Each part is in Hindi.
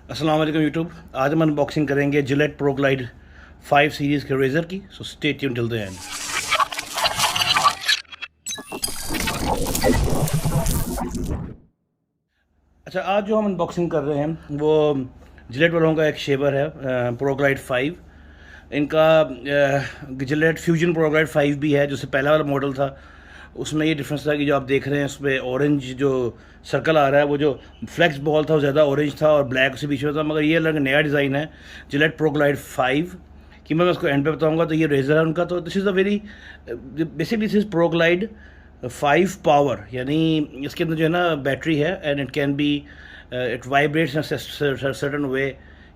अस्सलाम वालेकुम यूट्यूब। आज हम अनबॉक्सिंग करेंगे जिलेट प्रोग्लाइड 5 सीरीज़ के रेज़र की। So stay tune till the end. अच्छा, आज जो हम अनबॉक्सिंग कर रहे हैं वो जिलेट वालों का एक शेवर है, प्रोग्लाइड 5। इनका जिलेट फ्यूजन प्रोग्लाइड 5 भी है, जो से पहला वाला मॉडल था। उसमें ये डिफरेंस था कि जो आप देख रहे हैं उसमें ऑरेंज जो सर्कल आ रहा है, वो जो फ्लेक्स बॉल था वो ज़्यादा ऑरेंज था और ब्लैक उसी बीच में था। मगर ये अलग नया डिज़ाइन है जिलेट प्रोग्लाइड 5 की। मैं उसको एंड पे बताऊंगा। तो ये रेजर है उनका। तो this is a very basically this is ProGlide 5 power, यानी इसके अंदर जो है ना बैटरी है and it can be it vibrates in certain way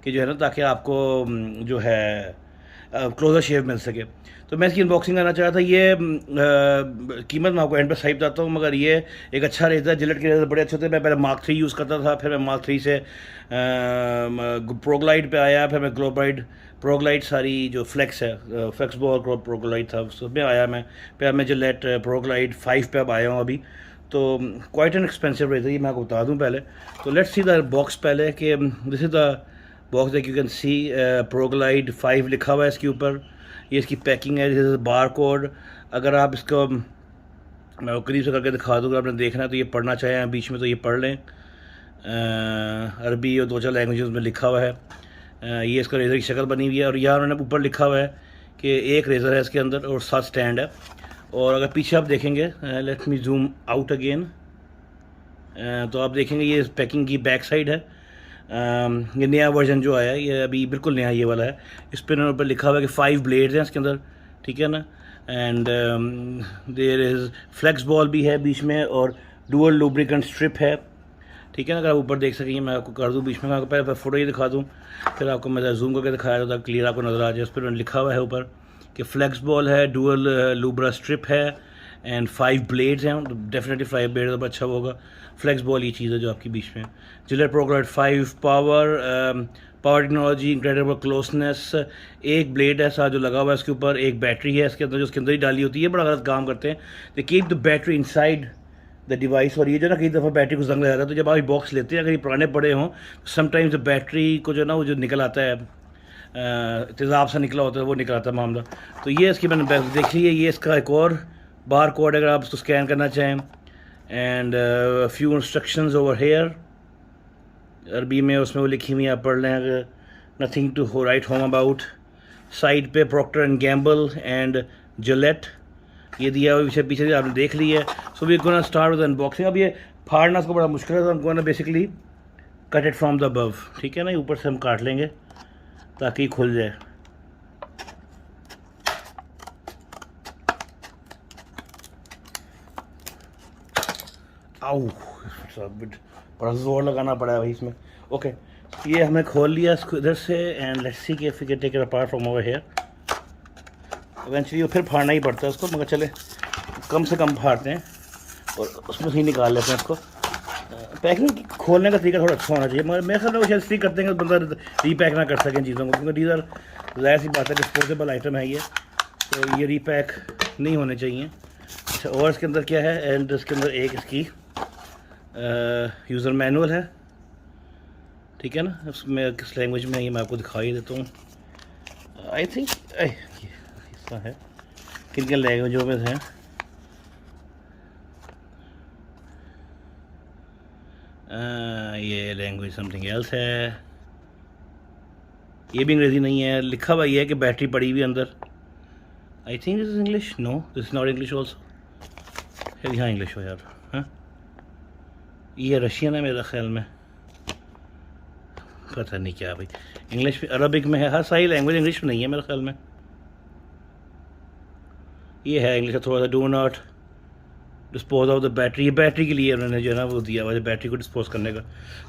कि जो है ना, ताकि आपको जो है क्लोजर शेव मिल सके। तो मैं इसकी अनबॉक्सिंग करना चाह रहा था। ये कीमत मैं आपको एंड पर सही बताता हूँ, मगर ये एक अच्छा रेजर, जिलेट के रेजर बड़े अच्छे होते हैं। मैं पहले मार्क 3 यूज़ करता था, फिर मैं मार्क 3 से प्रोग्लाइड पे आया, फिर मैं प्रोग्लाइड सारी जो फ्लेक्स है, फ्लेक्स बॉल प्रोग्लाइड था उसमें आया मैं। फिर मैं जिलेट प्रोग्लाइड 5 पे अब आया हूँ अभी। तो क्वाइट एन एक्सपेंसिव रेजर, ये मैं आपको बता दूँ पहले। तो लेट्स सी द बॉक्स पहले कि this is the box that you can see. ProGlide 5 लिखा हुआ है इसके ऊपर। ये इसकी पैकिंग है, दिस इज़ बार कोड। अगर आप इसको मैं करीब से करके दिखा दूँगा, आपने देखना है तो ये पढ़ना चाहें बीच में तो ये पढ़ लें। अरबी और 2-4 लैंग्वेजेस में लिखा हुआ है। ये इसका रेज़र की शक्ल बनी हुई है और यहाँ उन्होंने ऊपर लिखा हुआ है कि एक रेज़र है इसके अंदर और 7 स्टैंड है। और अगर पीछे आप देखेंगे, let me zoom out again, तो आप देखेंगे ये पैकिंग की बैक साइड है। ये नया वर्जन जो आया है, ये अभी बिल्कुल नया ये वाला है। इस पर उन्होंने ऊपर लिखा हुआ है कि 5 ब्लेड्स हैं इसके अंदर, ठीक है ना। And there is flex ball भी है बीच में और डुअल लुब्रिकेंट स्ट्रिप है, ठीक है ना। अगर आप ऊपर देख सकेंगे, मैं आपको कर दूँ बीच में, मैं आपको पहले फ़ोटो ही दिखा दूँ, फिर आपको मैं जूम करके दिखाया था क्लियर आपको नज़र आ जाए। उस पर उन्होंने लिखा हुआ है ऊपर कि फ्लेक्स बॉल है, डुअल लूब्रा स्ट्रिप है एंड 5 ब्लेड्स हैं। डेफिनेटली 5 ब्लेड तो अच्छा होगा। फ्लेक्स बॉल ये चीज़ है जो आपकी बीच में। Gillette ProGlide 5 power technology, incredible closeness. एक ब्लेड है साथ जो लगा हुआ है इसके ऊपर, एक बैटरी है इसके अंदर जो उसके अंदर ही डाली होती है। बड़ा गलत काम करते हैं, they keep the battery inside the device. और ये जो ना कई दफ़ा बैटरी को जंग लग जाता है, तो जब आप बॉक्स लेते हैं, अगर ये पुराने पड़े हों, समटाइम्स बैटरी को जो ना वो जो निकल आता है, तेज़ाब सा निकला होता है, वो निकल आता है मामला। तो ये इसकी मैंने देखी है, ये इसका एक और बार कोड अगर आप उसको स्कैन करना चाहें। And few instructions over here, अरबी में उसमें वो लिखी हुई, आप पढ़ लें अगर। Nothing to oh write home about. Side पे Procter and Gamble and Gillette ये दिया हुआ पीछे पीछे आपने देख ली है। So we gonna start with unboxing. अब ये फाड़ना इसको बड़ा मुश्किल है, तो हम gonna basically cut it from the above, ठीक है ना। ऊपर से हम काट लेंगे ताकि खुल जाए। आउ, बड़ा जोर लगाना पड़ा है भाई इसमें। ओके, ये हमें खोल लिया इसको इधर से एंड लेट्स सी कि if we can take it apart from over here. Eventually फिर फाड़ना ही पड़ता है उसको, मगर चले कम से कम फाड़ते हैं और उसमें से ही निकाल लेते हैं इसको। पैकिंग खोलने का तरीका थोड़ा अच्छा होना चाहिए, मगर मेरे ख्याल में शायद इसलिए करते हैं कि बंदा रीपैक ना कर सके इन चीज़ों को, क्योंकि डीजर ज़ाहिर सी बात है डिस्पोजेबल आइटम है ये, तो ये रीपैक नहीं होने चाहिए। अच्छा, और इसके अंदर क्या है? एंड इसके अंदर एक इसकी यूज़र मैनुअल है, ठीक है ना। उसमें किस लैंग्वेज में है ये मैं आपको दिखा ही देता हूँ। आई थिंक हिस्सा है किन किन लैंग्वेजों में है। ये लैंग्वेज समथिंग एल्स है, ये भी अंग्रेज़ी नहीं है। लिखा हुआ ये है कि बैटरी पड़ी हुई अंदर। I think this is English. No, this is not English also. फिर यहाँ इंग्लिश हो यार। हाँ, ये रशियन है मेरा ख्याल में, पता नहीं क्या भाई। इंग्लिश अरबिक में है, हर सारी लैंग्वेज इंग्लिश में नहीं है मेरे ख्याल में। ये है इंग्लिश का थोड़ा सा। Do not dispose of the battery, ये बैटरी के लिए उन्होंने जो है ना वो दिया हुआ है बैटरी को डिस्पोज करने का।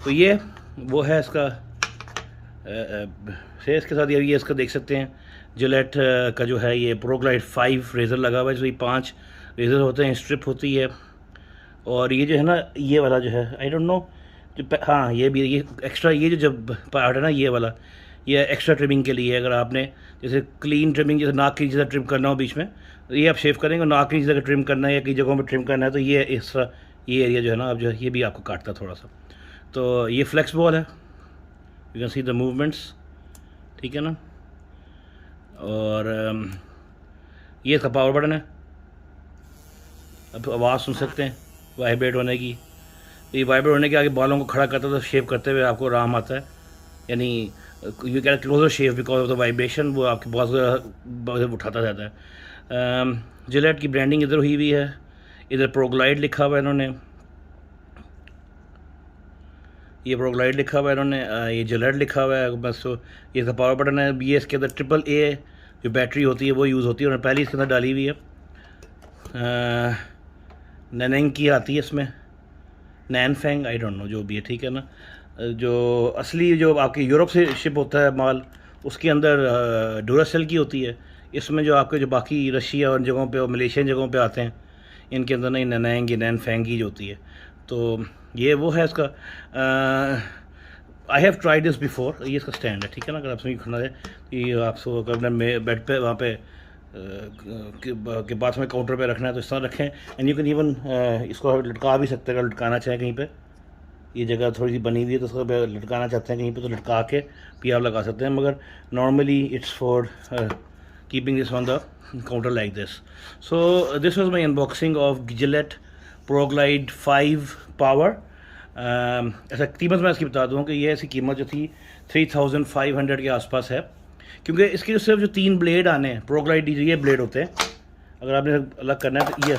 तो ये वो है इसका से इसके साथ ये इसका देख सकते हैं जिलेट का जो है ये प्रोग्लाइड 5 रेज़र लगा हुआ है, जिसमें 5 रेज़र होते हैं, स्ट्रिप होती है। और ये जो है ना, ये वाला जो है आई डोंट नो जो, हाँ ये भी, ये एक्स्ट्रा, ये जो जब पार्ट है ना ये वाला, ये एक्स्ट्रा ट्रिमिंग के लिए है। अगर आपने जैसे क्लीन ट्रिमिंग, जैसे नाक की जगह ट्रिम करना हो बीच में, तो ये आप शेव करेंगे। और नाक की जगह ट्रिम करना है या कई जगहों पर ट्रिम करना है, तो ये इस ये एरिया जो है ना, अब जो है ये भी आपको काटता है थोड़ा सा। तो ये फ्लेक्स बॉल है, you can see the movements, ठीक है ना। और ये इसका पावर बटन है, अब आवाज़ सुन सकते हैं वाइब्रेट होने की। तो ये वाइब्रेट होने के आगे बालों को खड़ा करता है तो शेव करते हुए आपको आराम आता है, यानी you can closer shave because of the vibration, वो आपकी बहुत उठाता जाता है। जिलेट की ब्रांडिंग इधर हुई हुई है, इधर प्रोग्लाइड लिखा हुआ है इन्होंने, ये प्रोग्लाइड लिखा हुआ है इन्होंने, ये जिलेट लिखा हुआ है बस। ये इसका पावर बटन है, ये इसके अंदर AAA जो बैटरी होती है वो यूज़ होती है, उन्होंने पहले इसके अंदर डाली हुई है। नैनंग की आती है इसमें, नैनफेंग, आई डोंट नो, जो भी है, ठीक है ना। जो असली जो आपके यूरोप से शिप होता है माल, उसके अंदर डूरासेल की होती है। इसमें जो आपके जो बाकी रशिया और जगहों पे और मलेशियन जगहों पे आते हैं, इनके अंदर नहीं नैनंग की नैनफेंग की जो होती है। तो ये वो है इसका। I have tried this before, ये इसका स्टैंड है, ठीक है ना। अगर आपसे खड़ा है ये आपको अपने बेड पे वहाँ पे के पास में काउंटर पे रखना है तो इस तरह रखें। एंड यू कैन इवन इसको लटका भी सकते हैं, अगर लटकाना चाहें कहीं पे, ये जगह थोड़ी सी बनी हुई है तो उसको लटकाना चाहते हैं कहीं पे तो लटका के भी आप लगा सकते हैं, मगर normally it's for keeping this on the counter like this. So this was my unboxing of Gillette Proglide 5 power. ऐसा कीमत मैं इसकी बता दूँ कि ये ऐसी कीमत जो थी 3500 के आसपास है, क्योंकि इसके जो सिर्फ जो 3 ब्लेड आने हैं प्रोग्लाइड, ये ब्लेड होते हैं, अगर आपने अलग करना है तो ये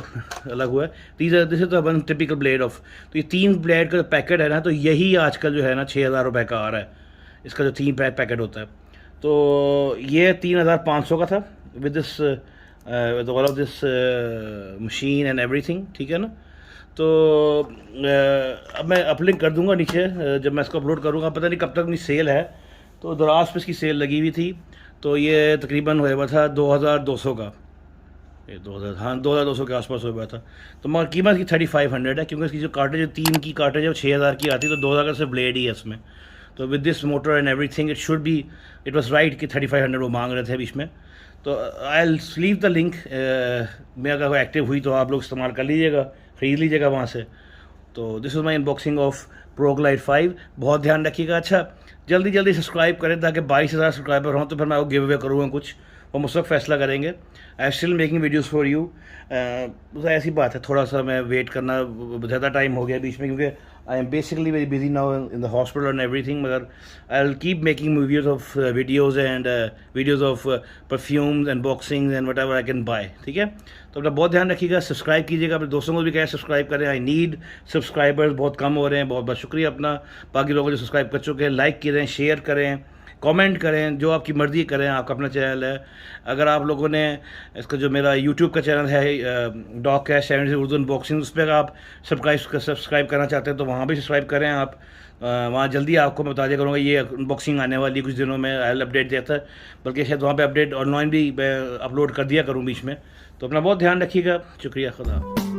अलग हुआ है, this is the one typical blade of. तो ये 3 ब्लेड का जो पैकेट है ना, तो यही आजकल जो है ना 6000 रुपये का आ रहा है, इसका जो 3 पैकेट होता है। तो ये 3500 का था with this all of this machine and everything, ठीक है ना। तो अब मैं अपलिंक कर दूंगा नीचे, जब मैं इसको अपलोड करूँगा, पता नहीं कब तक अपनी सेल है। तो दराज पे इसकी सेल लगी हुई थी, तो ये तकरीबन हुआ था 2200 का, ये 2200 के आसपास हुआ था। तो मगर कीमत की 3500 है, क्योंकि इसकी जो कार्टेज 3 की कार्टेज है 6000 की आती है, तो 2000 का सिर्फ ब्लेड ही है इसमें। तो with this motor and everything it should be, it was right कि 3500 वो मांग रहे थे बीच में। तो I will leave the link, मैं अगर वो एक्टिव हुई तो आप लोग इस्तेमाल कर लीजिएगा, ख़रीद लीजिएगा वहाँ से। तो this is my unboxing of ProGlide 5। बहुत ध्यान रखिएगा, अच्छा जल्दी सब्सक्राइब करें ताकि 22,000 सब्सक्राइबर हों, तो फिर मैं वो गिव अवे करूँगा कुछ, वो मुझ वक्त फैसला करेंगे। I still making videos for you. ऐसी बात है, थोड़ा सा मैं वेट करना, ज़्यादा टाइम हो गया बीच में, क्योंकि I am basically very busy now in the hospital and everything, मगर I will keep making videos of videos and videos of perfumes and boxing and whatever I can buy, ठीक है। तो अपना बहुत ध्यान रखिएगा, सब्सक्राइब कीजिएगा, अपने दोस्तों को भी कहें सब्सक्राइब करें। आई नीड सब्सक्राइबर्स, बहुत कम हो रहे हैं, बहुत बहुत शुक्रिया अपना बाकी लोगों जो सब्सक्राइब कर चुके हैं। लाइक करें, शेयर करें, कमेंट करें, जो आपकी मर्ज़ी करें, आपका अपना चैनल है। अगर आप लोगों ने इसका जो मेरा यूट्यूब का चैनल है डॉग कैश 70 उर्दू अनबॉक्सिंग, उस पर आप सब्सक्राइब करना चाहते हैं तो वहाँ भी सब्सक्राइब करें आप। वहाँ जल्दी आपको मैं बता दिया करूँगा ये अनबॉक्सिंग आने वाली कुछ दिनों में, आई अपडेट देता है, बल्कि शायद वहाँ पे अपडेट ऑनलाइन भी मैं अपलोड कर दिया करूँ बीच में। तो अपना बहुत ध्यान रखिएगा, शुक्रिया, खुदा।